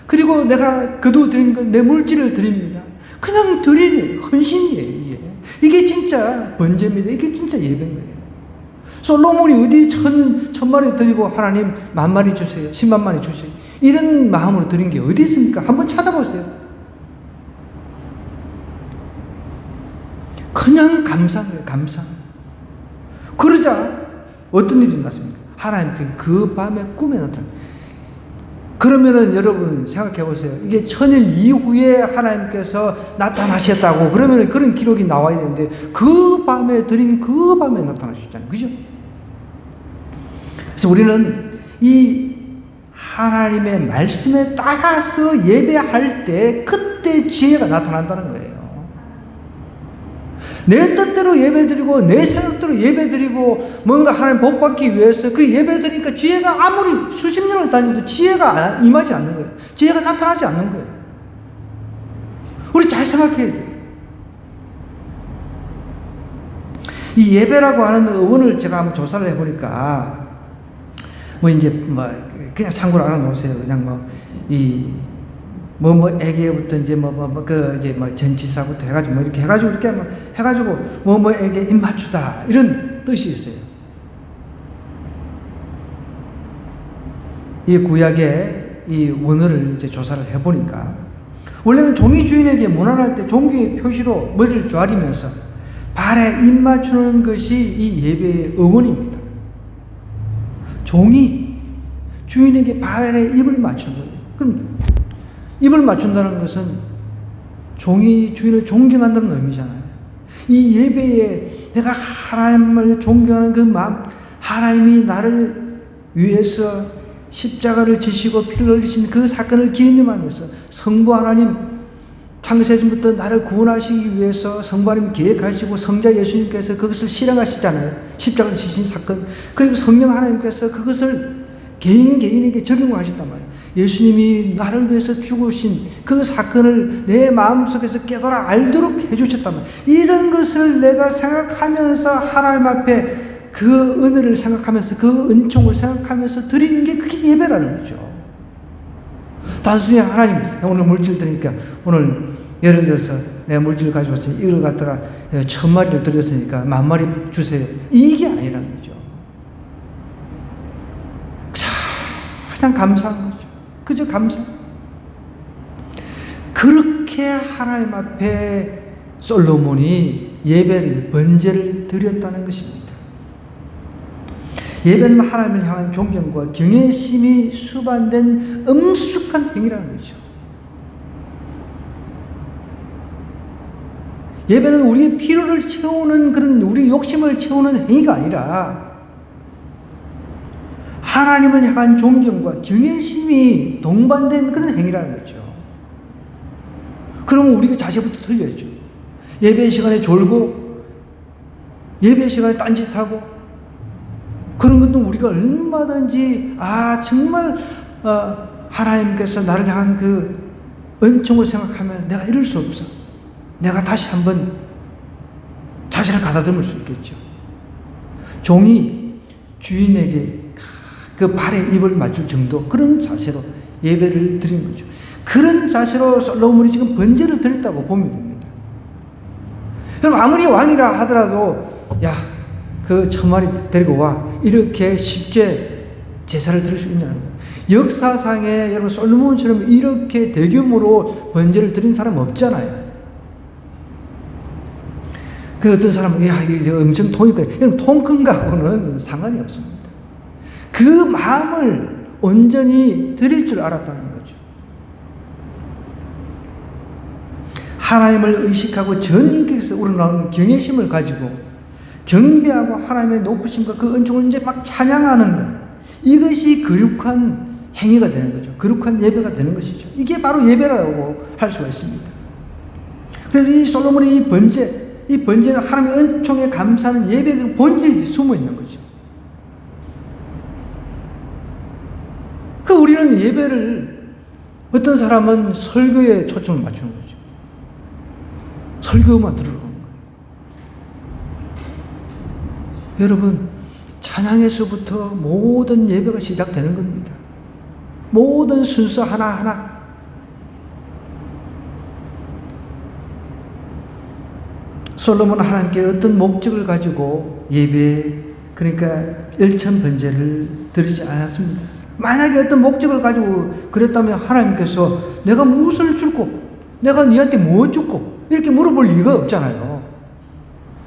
그리고 내가 거두어드린 건 내 물질을 드립니다. 그냥 드리는 헌신이에요. 이게 진짜 번제입니다. 이게 진짜 예배인 거예요. 솔로몬이 어디 1,000마리 드리고 하나님 10,000마리 주세요, 10만 마리 주세요, 이런 마음으로 드린 게 어디 있습니까? 한번 찾아보세요. 그냥 감사한 거예요. 감사. 그러자 어떤 일이 났습니까? 하나님께 그 밤에 꿈에 나타나. 그러면은 여러분 생각해 보세요. 이게 1,000일 이후에 하나님께서 나타나셨다고 그러면 그런 기록이 나와야 되는데, 그 밤에 드린 그 밤에 나타나셨잖아요. 그죠? 그래서 우리는 이 하나님의 말씀에 따라서 예배할 때 그때 지혜가 나타난다는 거예요. 내 뜻대로 예배드리고 내 생각대로 예배드리고 뭔가 하나님 복받기 위해서 그 예배드리니까 지혜가 아무리 수십 년을 다녀도 지혜가 임하지 않는 거예요. 지혜가 나타나지 않는 거예요. 우리 잘 생각해야 돼요. 이 예배라고 하는 어원을 제가 한번 조사를 해보니까, 뭐 이제 뭐 그냥 참고로 알아놓으세요. 그냥 뭐뭐에게부터 이제 그 이제 뭐 전치사부터 해가지고 뭐 이렇게 해가지고 이렇게 뭐 해가지고 뭐뭐에게 입맞추다 이런 뜻이 있어요. 이 구약의 이 원어를 이제 조사를 해보니까 원래는 종이 주인에게 문안할 때 종교의 표시로 머리를 조아리면서 발에 입 맞추는 것이 이 예배의 어원입니다. 종이 주인에게 발에 입을 맞추는 거예요. 그럼 입을 맞춘다는 것은 종이 주인을 존경한다는 의미잖아요. 이 예배에 내가 하나님을 존경하는 그 마음, 하나님이 나를 위해서 십자가를 지시고 피를 흘리신 그 사건을 기념하면서 성부 하나님, 창세전부터 나를 구원하시기 위해서 성부 하나님 계획하시고 성자 예수님께서 그것을 실행하시잖아요. 십자가를 지신 사건. 그리고 성령 하나님께서 그것을 개인에게 적용하셨단 말이에요. 예수님이 나를 위해서 죽으신 그 사건을 내 마음속에서 깨달아 알도록 해주셨단 말이에요. 이런 것을 내가 생각하면서 하나님 앞에 그 은혜를 생각하면서 그 은총을 생각하면서 드리는 게 그게 예배라는 거죠. 단순히 하나님 오늘 물질 드리니까 오늘 예를 들어서 내가 물질을 가지고 왔으니 이걸 갖다가 1000마리를 드렸으니까 10,000마리 주세요. 이게 아니라는 거죠. 그냥 감사한 거죠. 그저 감사. 그렇게 하나님 앞에 솔로몬이 예배를 번제를 드렸다는 것입니다. 예배는 하나님을 향한 존경과 경외심이 수반된 엄숙한 행위라는 거죠. 예배는 우리의 필요를 채우는 그런 우리 욕심을 채우는 행위가 아니라 하나님을 향한 존경과 경외심이 동반된 그런 행위라는 거죠. 그러면 우리가 자세부터 틀려야죠. 예배 시간에 졸고 예배 시간에 딴짓하고 그런 것도 우리가 얼마든지 정말 하나님께서 나를 향한 그 은총을 생각하면 내가 이럴 수 없어. 내가 다시 한번 자신을 가다듬을 수 있겠죠. 종이 주인에게 그 발에 입을 맞출 정도 그런 자세로 예배를 드린 거죠. 그런 자세로 솔로몬이 지금 번제를 드렸다고 보면 됩니다. 그럼 아무리 왕이라 하더라도 그 1000마리 데리고 와 이렇게 쉽게 제사를 드릴 수 있냐는 거예요. 역사상에 여러분 솔로몬처럼 이렇게 대규모로 번제를 드린 사람 없잖아요. 그 어떤 사람은 이게 엄청 통이 커요. 여러분 통 큰 거하고는 상관이 없습니다. 그 마음을 온전히 드릴 줄 알았다는 거죠. 하나님을 의식하고 전 인격에서 우러나오는 경외심을 가지고 경배하고 하나님의 높으심과 그 은총을 이제 막 찬양하는 것. 이것이 거룩한 행위가 되는 거죠. 거룩한 예배가 되는 것이죠. 이게 바로 예배라고 할 수가 있습니다. 그래서 이 솔로몬의 이 번제는 하나님의 은총에 감사하는 예배의 그 본질이 숨어 있는 거죠. 우리는 예배를 어떤 사람은 설교에 초점을 맞추는 거죠. 설교만 들으러 오는 거예요. 여러분, 찬양에서부터 모든 예배가 시작되는 겁니다. 모든 순서 하나하나. 솔로몬은 하나님께 어떤 목적을 가지고 그러니까 일천 번제를 드리지 않았습니다. 만약에 어떤 목적을 가지고 그랬다면 하나님께서 내가 무엇을 줄고 내가 네한테 뭐 줄고 이렇게 물어볼 리가 없잖아요.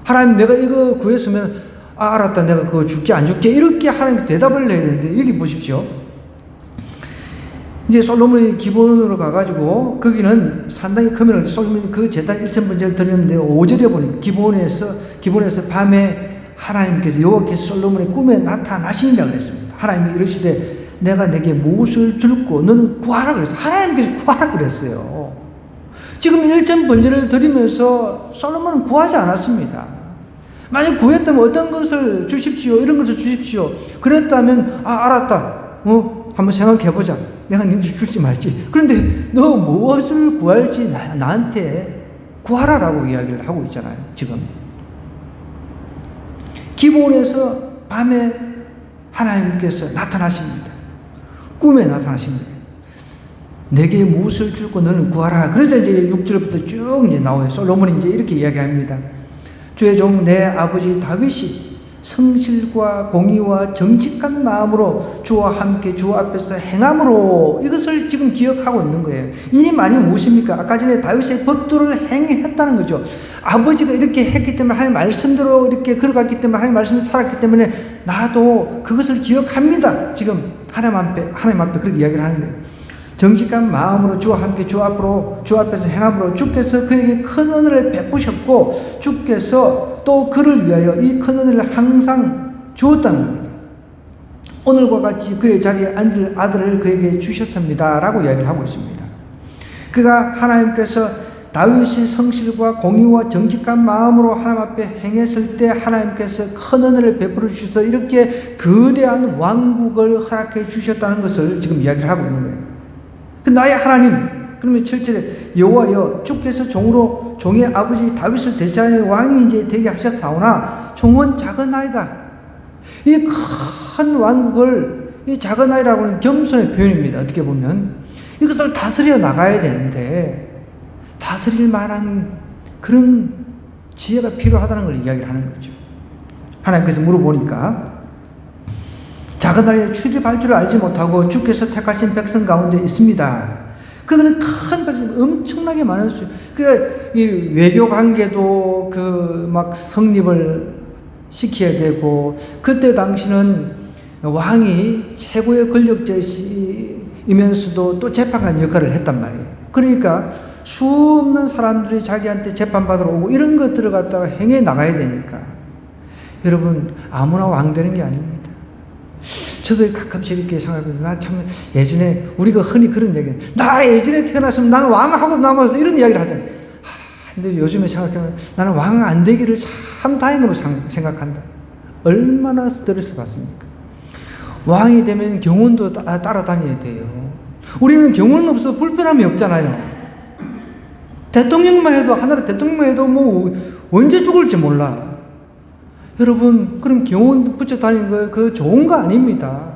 하나님 내가 이거 구했으면 알았다 내가 그거 줄게 안 줄게 이렇게 하나님 대답을 해야 되는데 여기 보십시오. 이제 솔로몬이 기본으로 가가지고 거기는 상당히 크면 솔로몬이 그 제단 1000번제를 드렸는데 5절에 보니 기본에서 밤에 하나님께서 여호와께서 솔로몬의 꿈에 나타나시니라 그랬습니다. 하나님이 이러시되 내가 내게 무엇을 줄고 너는 구하라 그랬어요. 하나님께서 구하라 그랬어요. 지금 1000번제를 드리면서 솔로몬은 구하지 않았습니다. 만약 구했다면 어떤 것을 주십시오. 이런 것을 주십시오. 그랬다면 알았다. 한번 생각해보자. 내가 너한테 줄지 말지. 그런데 너 무엇을 구할지 나한테 구하라라고 이야기를 하고 있잖아요. 지금. 기본에서 밤에 하나님께서 나타나십니다. 꿈에 나타나신 거예요. 내게 무엇을 줄고 너는 구하라. 그래서 이제 6절부터 쭉 이제 나와요. 솔로몬이 이제 이렇게 이야기합니다. 주의 종 내 아버지 다윗이 성실과 공의와 정직한 마음으로 주와 함께 주 앞에서 행함으로, 이것을 지금 기억하고 있는 거예요. 이 말이 무엇입니까? 아까 전에 다윗의 법도를 행했다는 거죠. 아버지가 이렇게 했기 때문에, 하나님 말씀대로 이렇게 걸어갔기 때문에, 하나님 말씀대로 살았기 때문에 나도 그것을 기억합니다. 지금 하나님 앞에 그렇게 이야기를 하는 거예요. 정직한 마음으로 주와 함께 주 앞에서 행함으로 주께서 그에게 큰 은혜를 베푸셨고, 주께서 또 그를 위하여 이 큰 은혜를 항상 주었다는 겁니다. 오늘과 같이 그의 자리에 앉을 아들을 그에게 주셨습니다 라고 이야기를 하고 있습니다. 그가 하나님께서 다윗이 성실과 공의와 정직한 마음으로 하나님 앞에 행했을 때 하나님께서 큰 은혜를 베풀어 주셔서 이렇게 거대한 왕국을 허락해 주셨다는 것을 지금 이야기를 하고 있는 거예요. 그 나의 하나님, 그러면 7절에 여호와여 주께서 종의 아버지 다윗을 대신하여 왕이 이제 되게 하셨사오나 종은 작은 아이다. 이 큰 왕국을, 이 작은 아이라고 하는 겸손의 표현입니다. 어떻게 보면 이것을 다스려 나가야 되는데 다스릴 만한 그런 지혜가 필요하다는 걸 이야기를 하는 거죠. 하나님께서 물어보니까 작은 아이에 출입할 줄 알지 못하고 주께서 택하신 백성 가운데 있습니다. 그들은 큰 백성, 엄청나게 많은 수. 이 외교 관계도 막 성립을 시켜야 되고, 그때 당시는 왕이 최고의 권력자이면서도 또 재판관 역할을 했단 말이에요. 그러니까 수없는 사람들이 자기한테 재판받으러 오고 이런 것들을 갖다가 행해 나가야 되니까. 여러분, 아무나 왕 되는 게 아닙니다. 저도 가끔씩 이렇게 생각합니다. 나 참 예전에 우리가 흔히 그런 얘기, 나 예전에 태어났으면 나는 왕하고 남아서 이런 이야기를 하잖아요. 근데 요즘에 생각하면 나는 왕 안 되기를 참 다행으로 생각한다. 얼마나 스트레스 받습니까? 왕이 되면 경운도 따라다녀야 돼요. 우리는 경운 없어서 불편함이 없잖아요. 대통령만 해도, 하나라 대통령만 해도 뭐 언제 죽을지 몰라. 여러분, 그럼 경운 붙여 다니는 거 그거 좋은 거 아닙니다.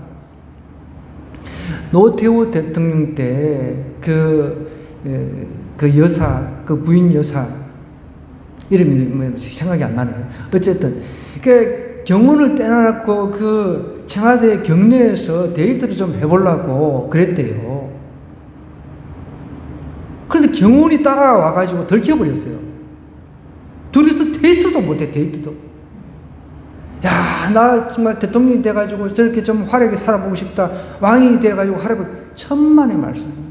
노태우 대통령 때 그 여사, 그 부인 여사 이름이 생각이 안 나네요. 어쨌든 그 경운을 떼어놓고 그 청와대 경내에서 데이트를 좀 해보려고 그랬대요. 그런데 경운이 따라와가지고 들켜버렸어요. 둘이서 데이트도 못해, 데이트도. 야, 나 정말 대통령이 돼가지고 저렇게 좀 화려하게 살아보고 싶다. 왕이 돼가지고 화려하게. 천만의 말씀입니다.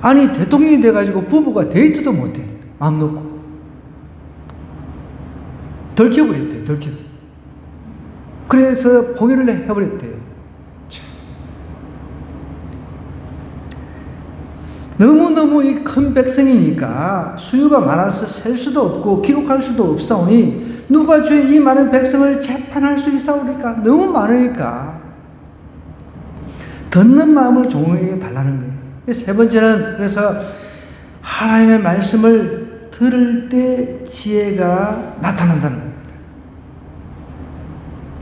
아니, 대통령이 돼가지고 부부가 데이트도 못해. 마음 놓고. 들켜버렸대요, 들켜서. 그래서 포기를 해버렸대요. 너무너무 이 큰 백성이니까 수요가 많아서 셀 수도 없고 기록할 수도 없사오니 누가 주의 이 많은 백성을 재판할 수 있사오리까? 너무 많으니까 듣는 마음을 종에게 달라는 거예요. 세 번째는 그래서 하나님의 말씀을 들을 때 지혜가 나타난다는 겁니다.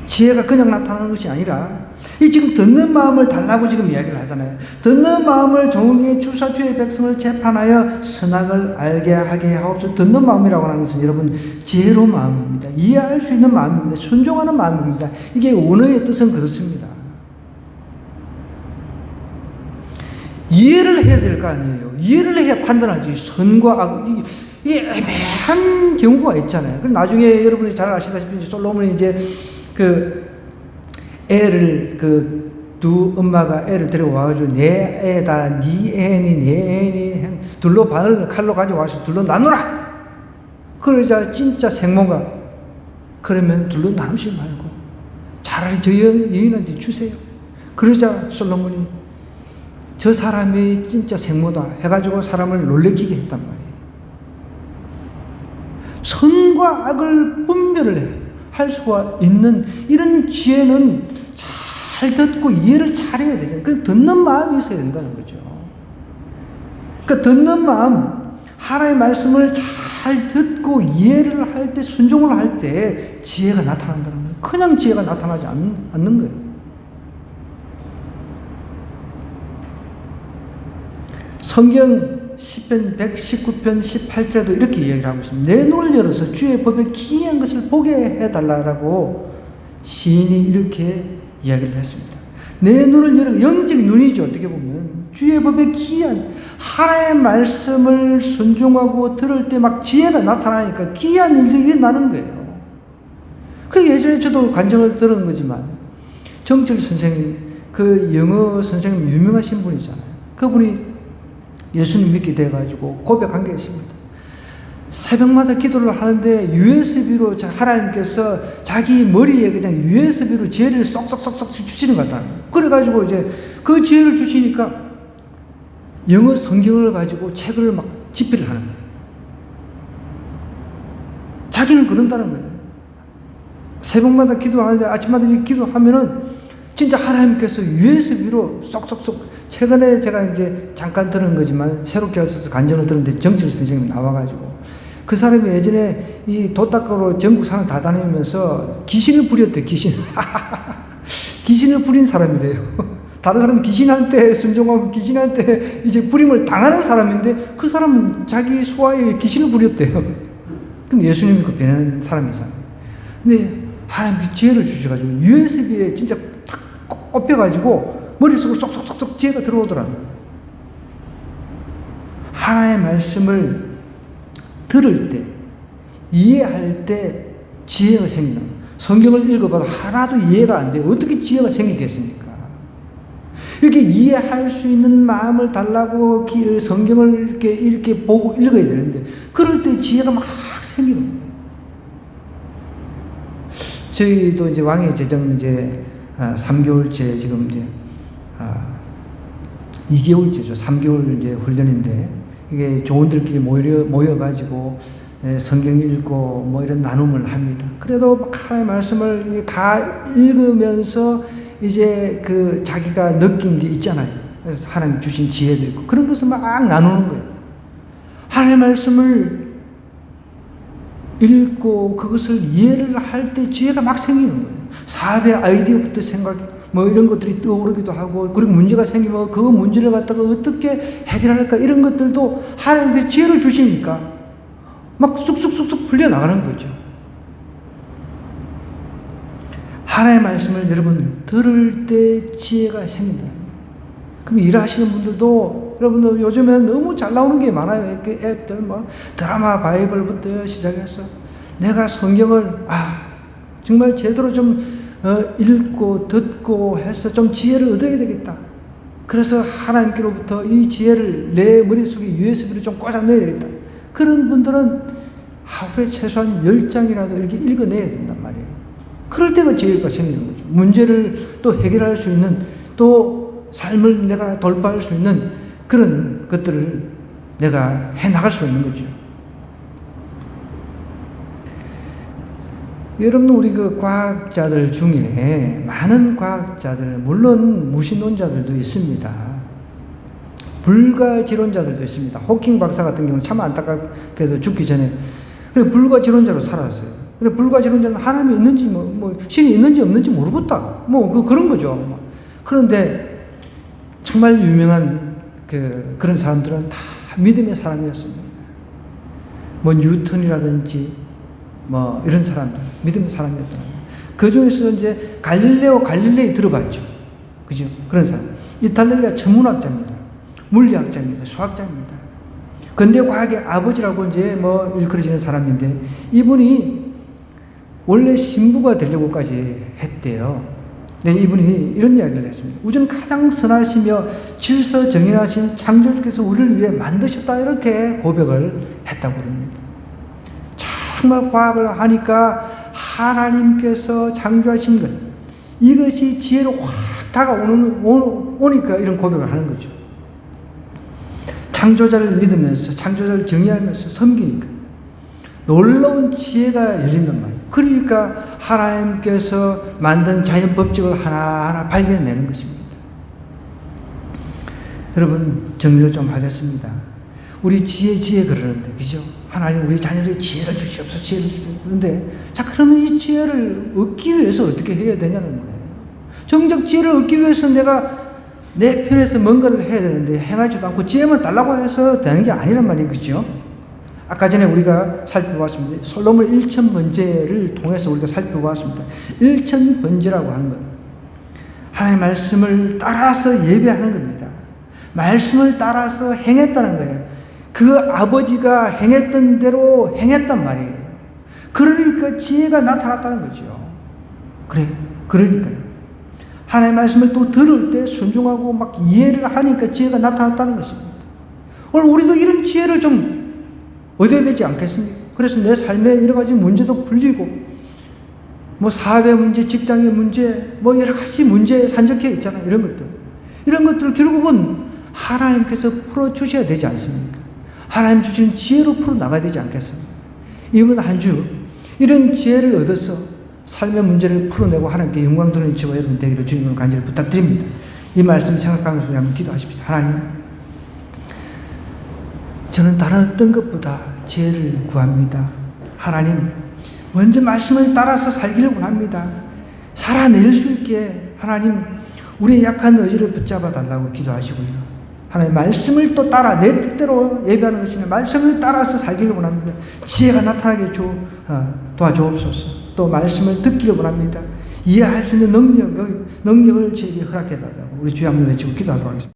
지혜가 그냥 나타나는 것이 아니라 이 지금 듣는 마음을 달라고 지금 이야기를 하잖아요. 듣는 마음을 종에게 주사 주의 백성을 재판하여 선악을 알게 하게 하옵소서. 듣는 마음이라고 하는 것은 여러분 지혜로운 마음입니다. 이해할 수 있는 마음입니다. 순종하는 마음입니다. 이게 원어의 뜻은 그렇습니다. 이해를 해야 될 거 아니에요. 이해를 해야 판단하지. 선과 악, 이게 애매한 경우가 있잖아요. 그럼 나중에 여러분이 잘 아시다시피 솔로몬이 이제 애를 두 엄마가 애를 데려와가지고 내 애다, 네 애니, 내 애니 둘로 반을 칼로 가져와서 둘로 나누라. 그러자 진짜 생모가 그러면 둘로 나누지 말고 차라리 저 여인한테 주세요. 그러자 솔로몬이 저 사람이 진짜 생모다 해가지고 사람을 놀래키게 했단 말이에요. 선과 악을 분별을 할 수가 있는 이런 지혜는 잘 듣고 이해를 잘해야 되잖아요. 그 듣는 마음이 있어야 된다는 거죠. 그 듣는 마음, 하나님의 말씀을 잘 듣고 읽고 이해를 할 때, 순종을 할 때 지혜가 나타난다는 거예요. 그냥 지혜가 나타나지 않는 거예요. 성경 10편 119편 18절에도 이렇게 이야기를 하고 있습니다. 내 눈을 열어서 주의 법에 기이한 것을 보게 해달라고 시인이 이렇게 이야기를 했습니다. 내 눈을 열어, 영적인 눈이죠. 어떻게 보면 주의 법에 기이한, 하나님의 말씀을 순종하고 들을 때 막 지혜가 나타나니까 기이한 일들이 나는 거예요. 그 예전에 저도 간증을 들은 거지만, 정철 선생님, 그 영어 선생님 유명하신 분이잖아요. 그분이 예수님 믿게 돼가지고 고백한 게 있습니다. 새벽마다 기도를 하는데 USB로 하나님께서 자기 머리에 그냥 USB로 지혜를 쏙쏙쏙쏙 주시는 것 같아요. 그래가지고 이제 그 지혜를 주시니까 영어 성경을 가지고 책을 막 집필을 하는 거예요. 자기는 그런다는 거예요. 새벽마다 기도하는데 아침마다 기도하면은 진짜 하나님께서 USB로 쏙쏙쏙. 최근에 제가 이제 잠깐 들은 거지만 새롭게 하셔서 간증을 들었는데 정철 선생님 나와가지고 그 사람이 예전에 이 도닦으로 전국 산을 다 다니면서 귀신을 부렸대. 귀신을 부린 사람이래요. 다른 사람은 귀신한테 순종하고 귀신한테 이제 부림을 당하는 사람인데 그 사람은 자기 소화에 귀신을 부렸대요. 근데 예수님이 그 변한 사람이잖아요. 근데 하나님께 지혜를 주셔가지고 USB에 진짜 탁 꼽혀가지고 머릿속으로 쏙쏙쏙쏙 지혜가 들어오더라고요. 하나님의 말씀을 들을 때, 이해할 때 지혜가 생긴다. 성경을 읽어봐도 하나도 이해가 안 돼요. 어떻게 지혜가 생기겠습니까? 이렇게 이해할 수 있는 마음을 달라고 성경을 이렇게 보고 읽어야 되는데, 그럴 때 지혜가 막 생기는 거예요. 저희도 이제 왕의 제정 이제 3개월째 지금 이제 2개월째죠. 3개월 이제 훈련인데 이게 조원들끼리 모여가지고 성경 읽고 뭐 이런 나눔을 합니다. 그래도 하나님의 말씀을 다 읽으면서 이제 그 자기가 느낀 게 있잖아요. 그래서 하나님 주신 지혜도 있고 그런 것을 막 나누는 거예요. 하나님의 말씀을 읽고 그것을 이해를 할 때 지혜가 막 생기는 거예요. 사업의 아이디어부터 뭐 이런 것들이 떠오르기도 하고, 그리고 문제가 생기면 그 문제를 갖다가 어떻게 해결할까 이런 것들도 하나님께 지혜를 주시니까 막 쑥쑥쑥쑥 풀려나가는 거죠. 하나님의 말씀을 여러분 들을 때 지혜가 생긴다. 그럼 일하시는 분들도 여러분들 요즘에 너무 잘 나오는 게 많아요. 이렇게 앱들 뭐 드라마 바이블부터 시작해서 내가 성경을 정말 제대로 좀 읽고 듣고 해서 좀 지혜를 얻어야 되겠다. 그래서 하나님께로부터 이 지혜를 내 머릿속에 USB로 좀 꽂아 넣어야 되겠다. 그런 분들은 하루에 최소한 10장이라도 이렇게 읽어내야 된단 말이에요. 그럴 때가 지혜가 생기는 거죠. 문제를 또 해결할 수 있는, 또 삶을 내가 돌파할 수 있는 그런 것들을 내가 해나갈 수 있는 거죠. 여러분, 우리 그 과학자들 중에 많은 과학자들, 물론 무신론자들도 있습니다. 불가지론자들도 있습니다. 호킹 박사 같은 경우는 참 안타깝게도 죽기 전에 그래 불가지론자로 살았어요. 그래 불가지론자는 하나님이 있는지 뭐 신이 있는지 없는지 모르겠다. 그런 거죠. 그런데 정말 유명한 그런 사람들은 다 믿음의 사람이었습니다. 뉴턴이라든지 이런 사람들, 믿음의 사람이었더라고요. 그 중에서 이제 갈릴레이 들어봤죠. 그죠? 그런 사람. 이탈리아 천문학자입니다. 물리학자입니다. 수학자입니다. 근대 과학의 아버지라고 이제 일컬어지는 사람인데, 이분이 원래 신부가 되려고까지 했대요. 네, 이분이 이런 이야기를 했습니다. 우주는 가장 선하시며 질서정연하신 창조주께서 우리를 위해 만드셨다, 이렇게 고백을 했다고 합니다. 정말 과학을 하니까 하나님께서 창조하신 것, 이것이 지혜로 확 다가오니까 이런 고백을 하는 거죠. 창조자를 믿으면서, 창조자를 경외하면서 섬기니까 놀라운 지혜가 열린단 말이에요. 그러니까 하나님께서 만든 자연 법칙을 하나하나 발견해내는 것입니다. 여러분, 정리를 좀 하겠습니다. 우리 지혜 그러는데, 그죠? 하나님 우리 자녀들의 지혜를 주시옵소서, 지혜를 주시옵소서. 그런데 자, 그러면 이 지혜를 얻기 위해서 어떻게 해야 되냐는 거예요. 정작 지혜를 얻기 위해서 내가 내 편에서 뭔가를 해야 되는데 행하지도 않고 지혜만 달라고 해서 되는 게 아니란 말이에요. 그죠? 아까 전에 우리가 살펴봤습니다. 솔로몬 1,000번제를 통해서 우리가 살펴봤습니다. 1,000번제라고 하는 것, 하나님의 말씀을 따라서 예배하는 겁니다. 말씀을 따라서 행했다는 거예요. 그 아버지가 행했던 대로 행했단 말이에요. 그러니까 지혜가 나타났다는 거죠. 그러니까요. 하나님의 말씀을 또 들을 때 순종하고 막 이해를 하니까 지혜가 나타났다는 것입니다. 오늘 우리도 이런 지혜를 좀 얻어야 되지 않겠습니까? 그래서 내 삶에 여러 가지 문제도 풀리고, 뭐 사업의 문제, 직장의 문제, 뭐 여러 가지 문제에 산적해 있잖아요. 이런 것들 결국은 하나님께서 풀어주셔야 되지 않습니까? 하나님 주시는 지혜로 풀어나가야 되지 않겠습니까? 이번 한 주 이런 지혜를 얻어서 삶의 문제를 풀어내고 하나님께 영광 돌리는 저와 여러분 되기를 주님으로 간절히 부탁드립니다. 이 말씀 생각하면서 한번 기도하십시다. 하나님, 저는 다른 어떤 것보다 지혜를 구합니다. 하나님, 먼저 말씀을 따라서 살기를 원합니다. 살아낼 수 있게 하나님, 우리의 약한 의지를 붙잡아 달라고 기도하시고요. 하나님, 말씀을 또 따라 내 뜻대로 예배하는 것이 아니라 말씀을 따라서 살기를 원합니다. 지혜가 나타나게 도와주옵소서. 또 말씀을 듣기를 원합니다. 이해할 수 있는 능력을 저에게 허락해 달라고 우리 주여 한번 외치고 기도하도록 하겠습니다.